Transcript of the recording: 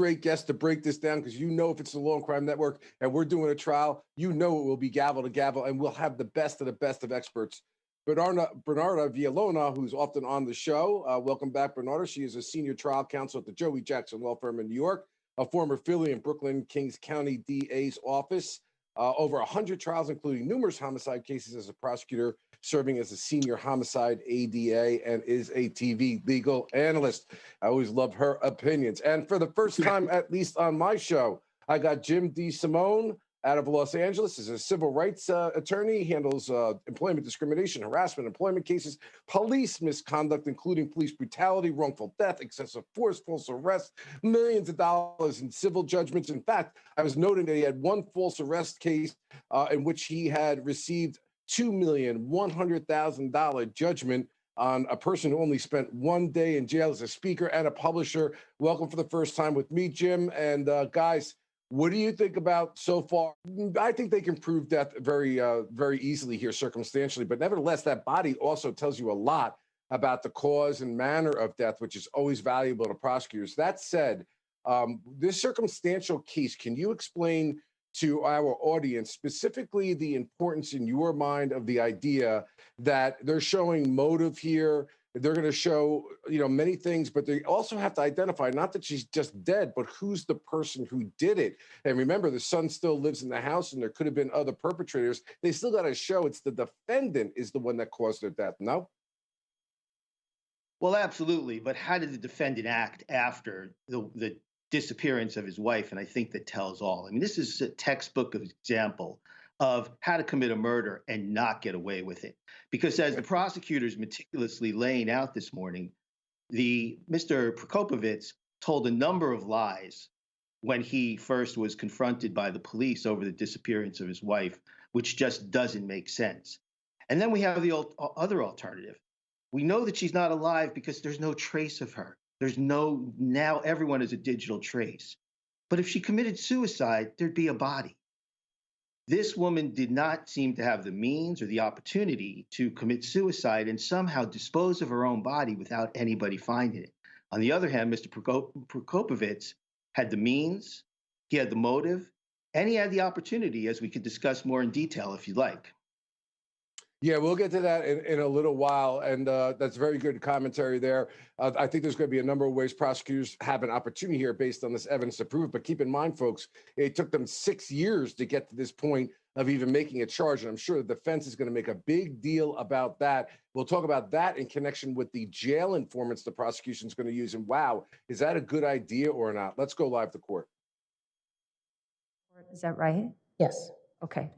great guest to break this down, because you know if it's the Law and Crime Network and we're doing a trial, you know it will be gavel to gavel, and we'll have the best of experts. Bernarda Villalona, who's often on the show. Welcome back, Bernarda. She is a senior trial counsel at the Joey Jackson Law Firm in New York, a former Philly and Brooklyn Kings County DA's office. Over 100 trials, including numerous homicide cases as a prosecutor, serving as a senior homicide ADA, and is a TV legal analyst. I always love her opinions. And for the first time, at least on my show, I got Jim DeSimone out of Los Angeles. Is a civil rights attorney, handles employment discrimination, harassment, employment cases, police misconduct, including police brutality, wrongful death, excessive force, false arrest, millions of dollars in civil judgments. In fact, I was noting that he had one false arrest case in which he had received $2,100,000 judgment on a person who only spent 1 day in jail as a speaker and a publisher. Welcome for the first time with me, Jim. And guys, what do you think about so far? I think they can prove death very easily here circumstantially, but nevertheless, that body also tells you a lot about the cause and manner of death, which is always valuable to prosecutors. That said, this circumstantial case, can you explain to our audience specifically the importance in your mind of the idea that they're showing motive here? They're going to show, many things, but they also have to identify not that she's just dead, but who's the person who did it. And remember, the son still lives in the house, and there could have been other perpetrators. They still got to show it's the defendant is the one that caused their death. No? Well, absolutely. But how did the defendant act after the disappearance of his wife? And I think that tells all. I mean, this is a textbook example of how to commit a murder and not get away with it. Because as the prosecutors meticulously laying out this morning, Mr. Prokopovitz told a number of lies when he first was confronted by the police over the disappearance of his wife, which just doesn't make sense. And then we have the other alternative. We know that she's not alive because there's no trace of her. Now everyone is a digital trace. But if she committed suicide, there'd be a body. This woman did not seem to have the means or the opportunity to commit suicide and somehow dispose of her own body without anybody finding it. On the other hand, Mr. Prokopovitz had the means, he had the motive, and he had the opportunity, as we could discuss more in detail if you'd like. Yeah, we'll get to that in a little while, and that's very good commentary there. I think there's going to be a number of ways prosecutors have an opportunity here based on this evidence to prove. But keep in mind, folks, it took them 6 years to get to this point of even making a charge, and I'm sure the defense is going to make a big deal about that. We'll talk about that in connection with the jail informants the prosecution is going to use. And wow, is that a good idea or not? Let's go live to court. Is that right? Yes. Okay.